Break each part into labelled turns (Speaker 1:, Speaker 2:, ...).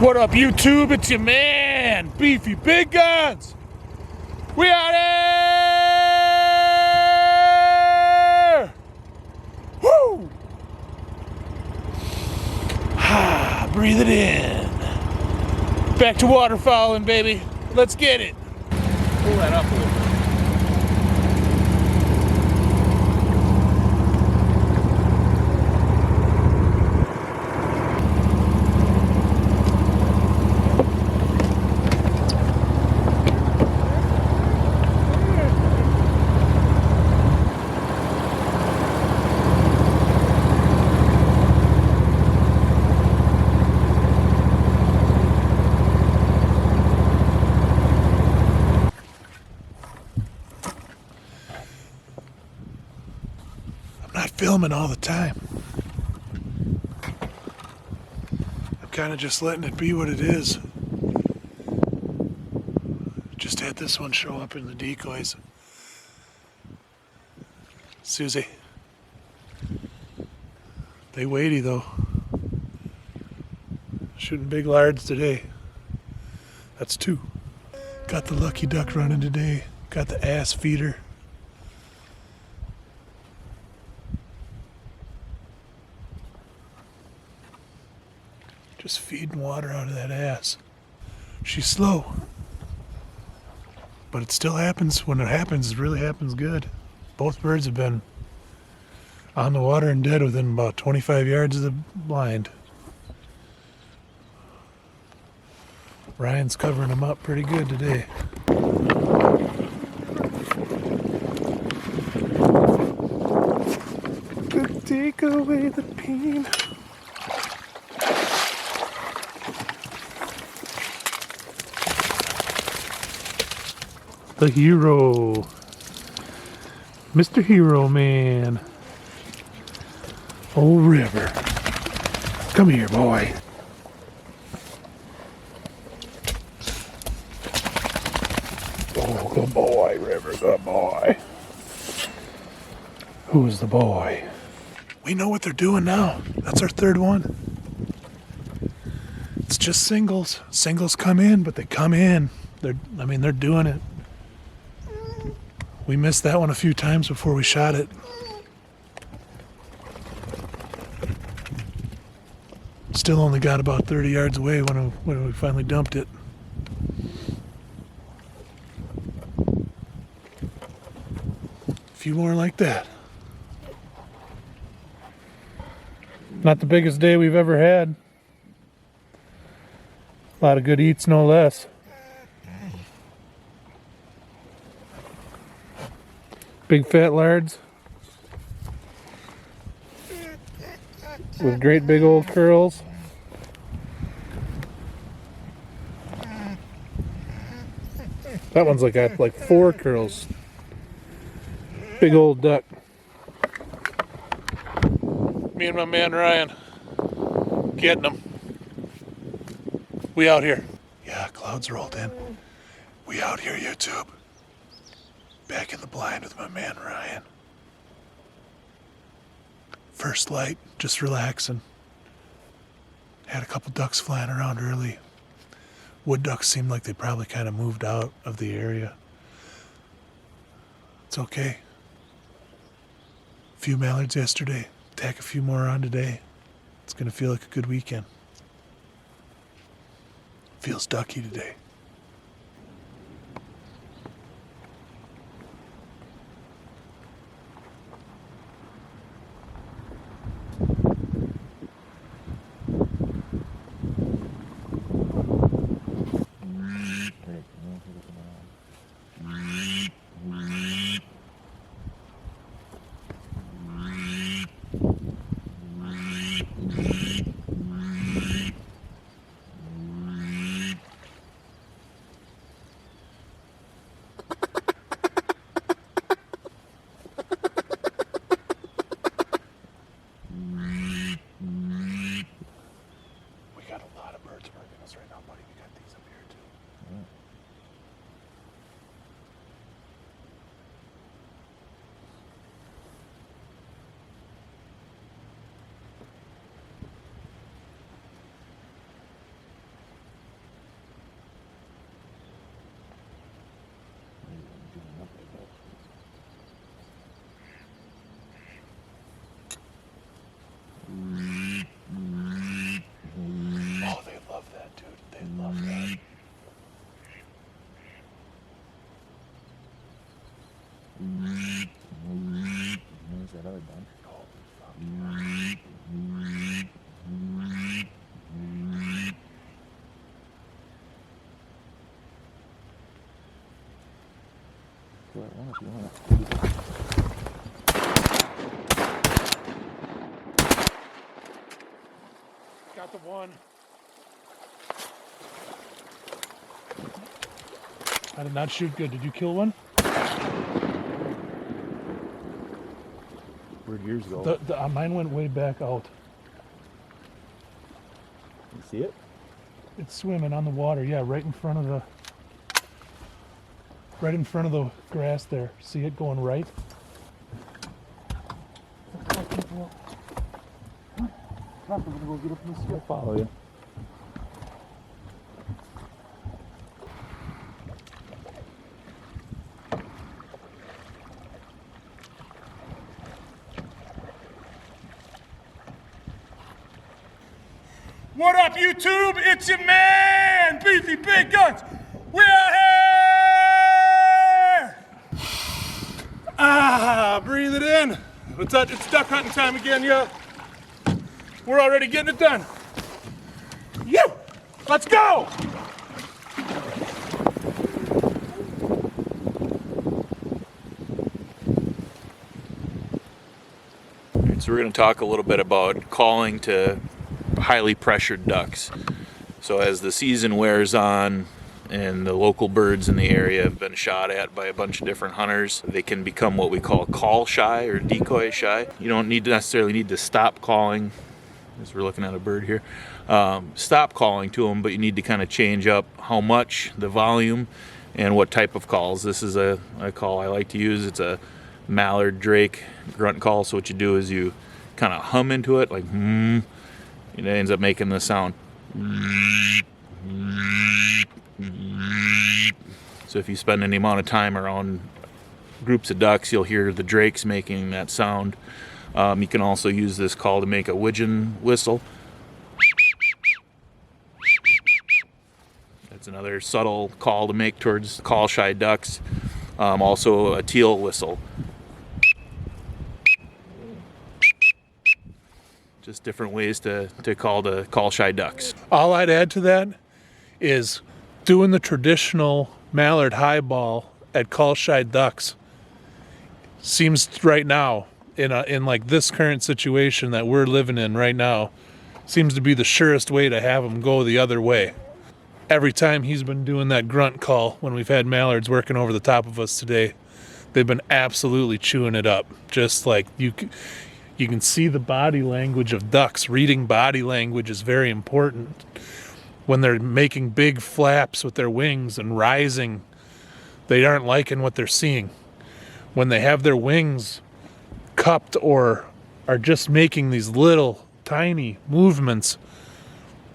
Speaker 1: What up, YouTube? It's your man, Beefy Big Guns. We out here! Woo! Ah, breathe it in. Back to waterfowling, baby. Let's get it. Pull that up a little bit. Filming all the time. I'm kind of just letting it be what it is. Just had this one show up in the decoys. Susie. They weighty though. Shooting big lards today. That's 2. Got the lucky duck running today. Got the ass feeder. Just feeding water out of that ass. She's slow. But it still happens. When it happens, it really happens good. Both birds have been on the water and dead within about 25 yards of the blind. Ryan's covering them up pretty good today. Take away the pain. The hero, Mr. Hero Man. Old River, come here, boy. Oh, good boy, River, good boy. Who's the boy? We know what they're doing now. That's our 3rd one. It's just singles. Singles come in, but they come in. They're doing it. We missed that one a few times before we shot it. Still only got about 30 yards away when we finally dumped it. A few more like that. Not the biggest day we've ever had. A lot of good eats, no less. Big fat lards with great big old curls. That one's got like 4 curls. Big old duck. Me and my man Ryan getting them. We out here. Yeah, clouds rolled in. We out here, YouTube. Back in the blind with my man Ryan. First light, just relaxing. Had a couple ducks flying around early. Wood ducks seemed like they probably kind of moved out of the area. It's okay. A few mallards yesterday. Tack a few more on today. It's gonna feel like a good weekend. Feels ducky today. Got the one. I did not shoot good. Did you kill one?
Speaker 2: Where'd yours go?
Speaker 1: Mine went way back out.
Speaker 2: You see it?
Speaker 1: It's swimming on the water. Yeah, right in front of the grass there. See it going right?
Speaker 2: I'll follow you.
Speaker 3: What up, YouTube? It's your man, Beefy Big Guns. We are here! Breathe it in. It's duck hunting time again, yo. We're already getting it done. Let's go!
Speaker 4: So we're going to talk a little bit about calling to highly pressured ducks. So as the season wears on and the local birds in the area have been shot at by a bunch of different hunters, they can become what we call call shy or decoy shy. You don't necessarily need to stop calling, as we're looking at a bird here, stop calling to them, but you need to kind of change up how much, the volume, and what type of calls. This is a call I like to use. It's a Mallard Drake grunt call. So what you do is you kind of hum into it, like it ends up making the sound. So if you spend any amount of time around groups of ducks, you'll hear the drakes making that sound. You can also use this call to make a widgeon whistle. That's another subtle call to make towards call shy ducks. Also a teal whistle. Just different ways to call shy ducks.
Speaker 1: All I'd add to that is doing the traditional mallard highball at call shy ducks seems right now in like this current situation that we're living in right now seems to be the surest way to have them go the other way. Every time he's been doing that grunt call when we've had mallards working over the top of us today, they've been absolutely chewing it up. Just like you can see the body language of ducks. Reading body language is very important. When they're making big flaps with their wings and rising, they aren't liking what they're seeing. When they have their wings cupped or are just making these little tiny movements,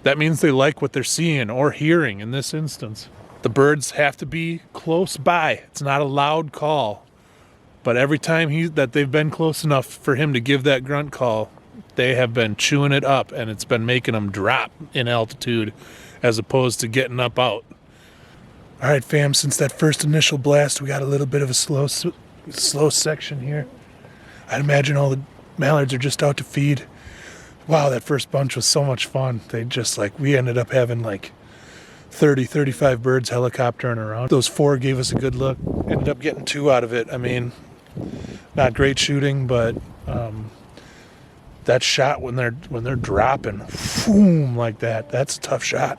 Speaker 1: that means they like what they're seeing or hearing in this instance. The birds have to be close by. It's not a loud call. But every time that they've been close enough for him to give that grunt call, they have been chewing it up, and it's been making them drop in altitude as opposed to getting up out. All right, fam, since that first initial blast, we got a little bit of a slow section here. I'd imagine all the mallards are just out to feed. Wow, that first bunch was so much fun. We ended up having like 30, 35 birds helicoptering around. Those 4 gave us a good look. Ended up getting 2 out of it. I mean, not great shooting, but that shot when they're dropping, boom, like that, that's a tough shot.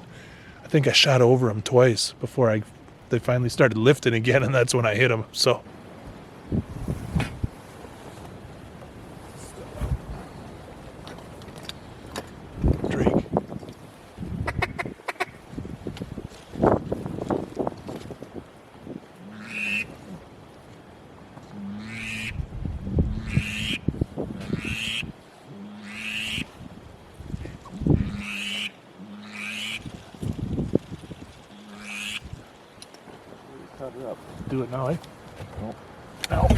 Speaker 1: I think I shot over them twice before they finally started lifting again, and that's when I hit them. So. Drake.
Speaker 2: Cut it up.
Speaker 1: Do it now, eh?
Speaker 2: Nope.
Speaker 1: Ow.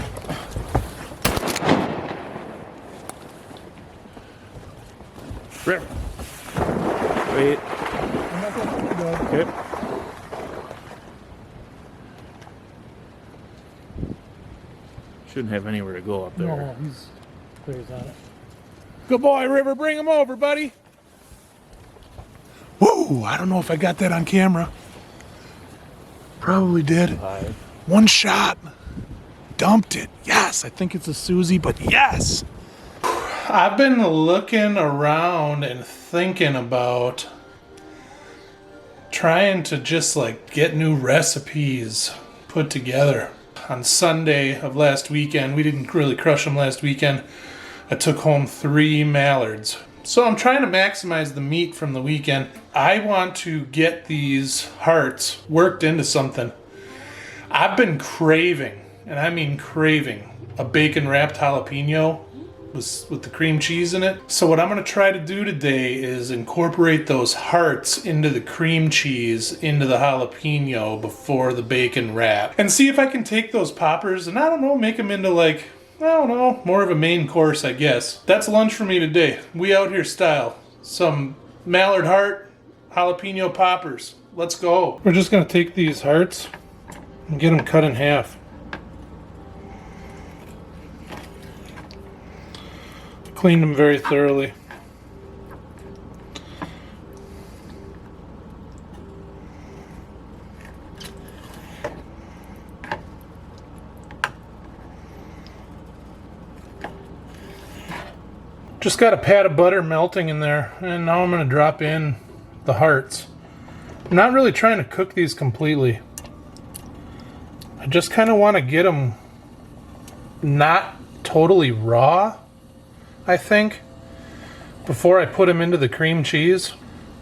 Speaker 2: Rip. Wait. Okay.
Speaker 4: Shouldn't have anywhere to go up there.
Speaker 1: No, he's clears on it. Good boy, River. Bring him over, buddy. Whoa, I don't know if I got that on camera. Probably did.
Speaker 2: High.
Speaker 1: One shot. dumped it. Yes, I think it's a Susie, but yes. I've been looking around and thinking about trying to just like get new recipes put together. On Sunday of last weekend, we didn't really crush them last weekend. I took home 3 Mallards. So I'm trying to maximize the meat from the weekend. I want to get these hearts worked into something. I've been craving, and I mean craving, a bacon wrapped jalapeno with the cream cheese in it. So what I'm going to try to do today is incorporate those hearts into the cream cheese, into the jalapeno before the bacon wrap. And see if I can take those poppers and, I don't know, make them into like, I don't know, more of a main course, I guess. That's lunch for me today. We out here style. Some Mallard heart, jalapeno poppers. Let's go. We're just going to take these hearts and get them cut in half. Cleaned them very thoroughly. Just got a pat of butter melting in there, and now I'm going to drop in the hearts. I'm not really trying to cook these completely. I just kind of want to get them not totally raw, I think, before I put them into the cream cheese.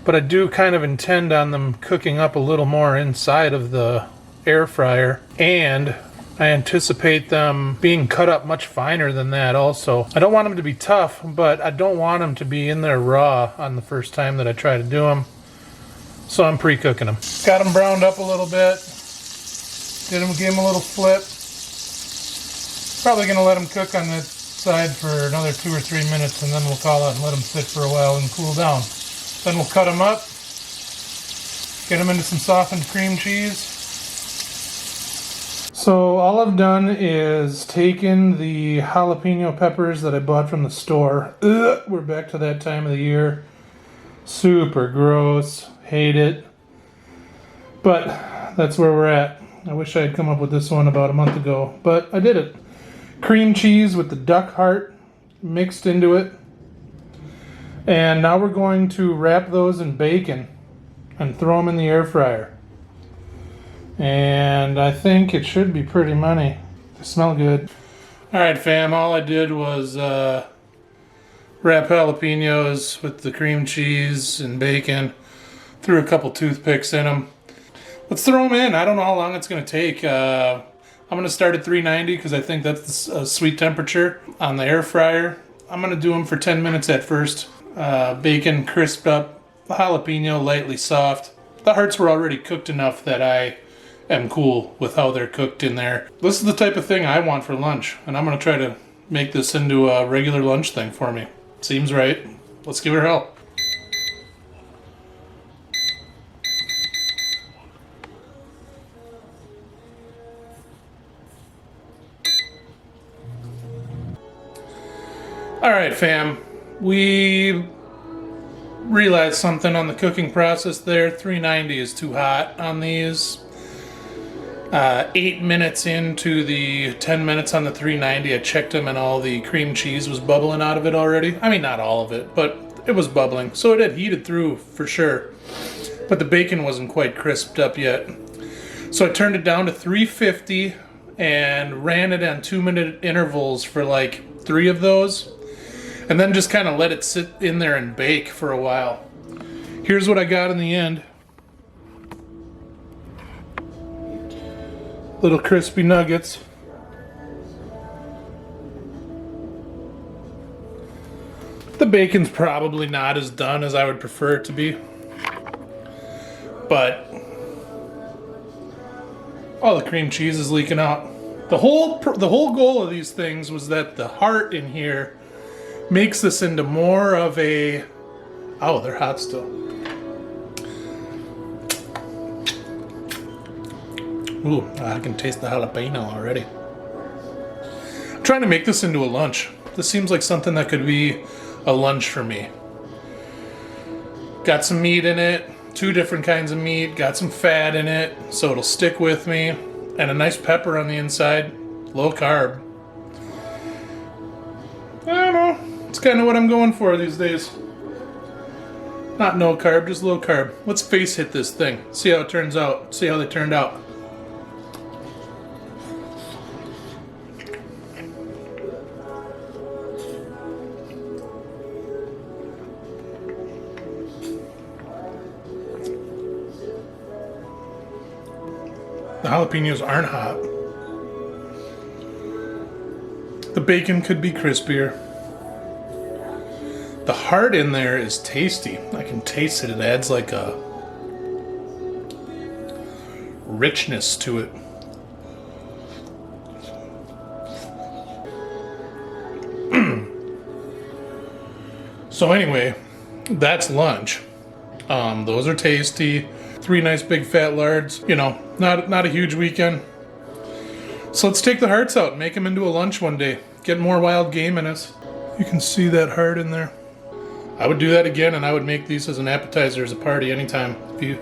Speaker 1: But I do kind of intend on them cooking up a little more inside of the air fryer, and I anticipate them being cut up much finer than that also. I don't want them to be tough, but I don't want them to be in there raw on the first time that I try to do them. So I'm pre-cooking them. Got them browned up a little bit. Gave them a little flip. Probably going to let them cook on that side for another 2 or 3 minutes, and then we'll call out and let them sit for a while and cool down. Then we'll cut them up, get them into some softened cream cheese. So all I've done is taken the jalapeno peppers that I bought from the store. Ugh, we're back to that time of the year. Super gross. Hate it. But that's where we're at. I wish I had come up with this one about a month ago, but I did it. Cream cheese with the duck heart mixed into it. And now we're going to wrap those in bacon and throw them in the air fryer. And I think it should be pretty money. They smell good. Alright fam, all I did was wrap jalapenos with the cream cheese and bacon. Threw a couple toothpicks in them. Let's throw them in. I don't know how long it's going to take. I'm going to start at 390 because I think that's the sweet temperature on the air fryer. I'm going to do them for 10 minutes at first. Bacon crisped up, jalapeno lightly soft. The hearts were already cooked enough that I am cool with how they're cooked in there. This is the type of thing I want for lunch, and I'm going to try to make this into a regular lunch thing for me. Seems right. Let's give her hell. Alright fam, we realized something on the cooking process there. 390 is too hot on these. 8 minutes into the 10 minutes on the 390, I checked them and all the cream cheese was bubbling out of it already. I mean, not all of it, but it was bubbling. So it had heated through for sure. But the bacon wasn't quite crisped up yet. So I turned it down to 350 and ran it on 2-minute intervals for like 3 of those. And then just kind of let it sit in there and bake for a while. Here's what I got in the end. Little crispy nuggets. The bacon's probably not as done as I would prefer it to be. But all the cream cheese is leaking out. The whole goal of these things was that the heart in here makes this into more of a... Oh, they're hot still. Ooh, I can taste the jalapeno already. I'm trying to make this into a lunch. This seems like something that could be a lunch for me. Got some meat in it, 2 different kinds of meat, got some fat in it, so it'll stick with me, and a nice pepper on the inside. low carb. I don't know. It's kind of what I'm going for these days. Not no carb, just low carb. Let's face hit this thing. See how it turns out. See how they turned out. The jalapenos aren't hot. The bacon could be crispier. The heart in there is tasty. I can taste it. It adds like a richness to it. So anyway, that's lunch. Those are tasty. 3 nice big fat lards. You know, not a huge weekend. So let's take the hearts out and make them into a lunch one day. Get more wild game in us. You can see that heart in there. I would do that again, and I would make these as an appetizer as a party anytime. If you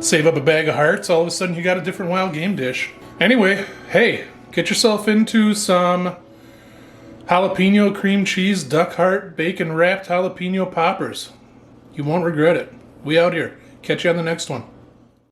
Speaker 1: save up a bag of hearts, all of a sudden you got a different wild game dish. Anyway, hey, get yourself into some jalapeno cream cheese duck heart bacon wrapped jalapeno poppers. You won't regret it. We out here. Catch you on the next one.